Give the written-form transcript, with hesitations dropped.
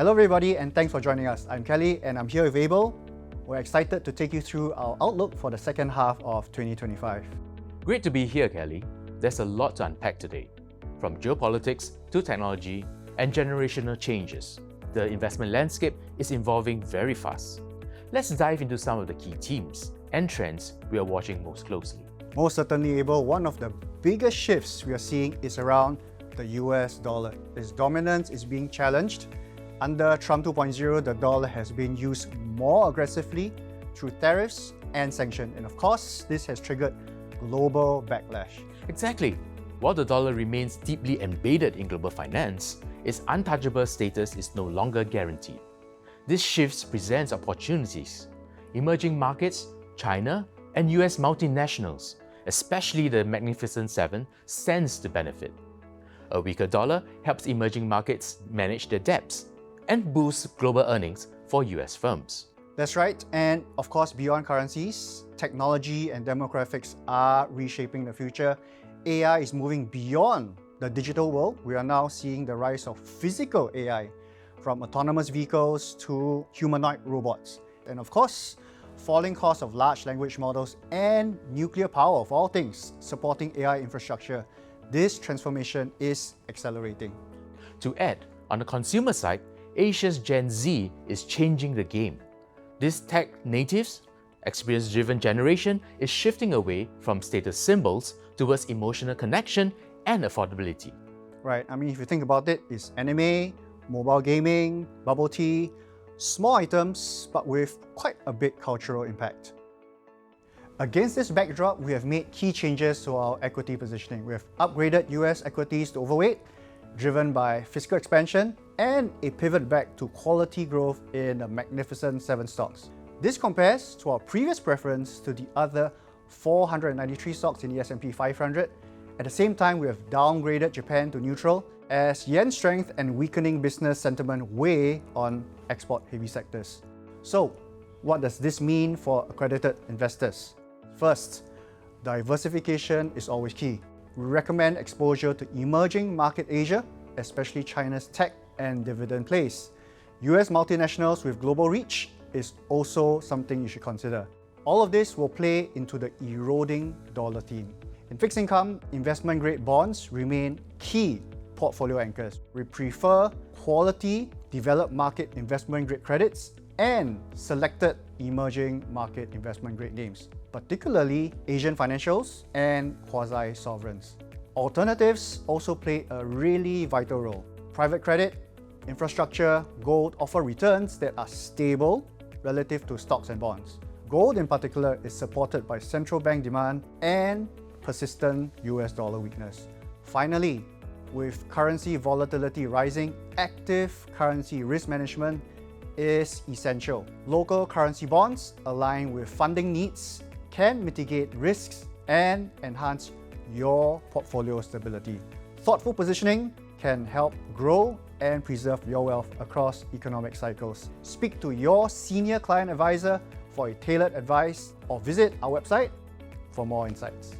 Hello everybody and thanks for joining us. I'm Kelly and I'm here with Abel. We're excited to take you through our outlook for the second half of 2025. Great to be here, Kelly. There's a lot to unpack today. From geopolitics to technology and generational changes, the investment landscape is evolving very fast. Let's dive into some of the key themes and trends we are watching most closely. Most certainly, Abel, one of the biggest shifts we are seeing is around the US dollar. Its dominance is being challenged. Under Trump 2.0, the dollar has been used more aggressively through tariffs and sanctions. And of course, this has triggered global backlash. Exactly. While the dollar remains deeply embedded in global finance, its untouchable status is no longer guaranteed. This shift presents opportunities. Emerging markets, China, and US multinationals, especially the Magnificent Seven, stands to benefit. A weaker dollar helps emerging markets manage their debts and boosts global earnings for US firms. That's right, and of course, beyond currencies, technology and demographics are reshaping the future. AI is moving beyond the digital world. We are now seeing the rise of physical AI, from autonomous vehicles to humanoid robots. And of course, falling costs of large language models and nuclear power, of all things, supporting AI infrastructure. This transformation is accelerating. To add, on the consumer side, Asia's Gen Z is changing the game. This tech-natives, experience-driven generation is shifting away from status symbols towards emotional connection and affordability. Right, I mean, if you think about it, it's anime, mobile gaming, bubble tea, small items, but with quite a big cultural impact. Against this backdrop, we have made key changes to our equity positioning. We have upgraded US equities to overweight, driven by fiscal expansion and a pivot back to quality growth in the Magnificent Seven stocks. This compares to our previous preference to the other 493 stocks in the S&P 500. At the same time, we have downgraded Japan to neutral as yen strength and weakening business sentiment weigh on export-heavy sectors. So, what does this mean for accredited investors? First, diversification is always key. We recommend exposure to emerging market Asia, especially China's tech and dividend plays. US multinationals with global reach is also something you should consider. All of this will play into the eroding dollar theme. In fixed income, investment-grade bonds remain key portfolio anchors. We prefer quality, developed market investment-grade credits and selected emerging market investment-grade names, particularly Asian financials and quasi-sovereigns. Alternatives also play a really vital role. Private credit, infrastructure, gold offer returns that are stable relative to stocks and bonds. Gold in particular is supported by central bank demand and persistent US dollar weakness. Finally, with currency volatility rising, active currency risk management is essential. Local currency bonds aligned with funding needs can mitigate risks and enhance your portfolio stability. Thoughtful positioning can help grow and preserve your wealth across economic cycles. Speak to your senior client advisor for a tailored advice or visit our website for more insights.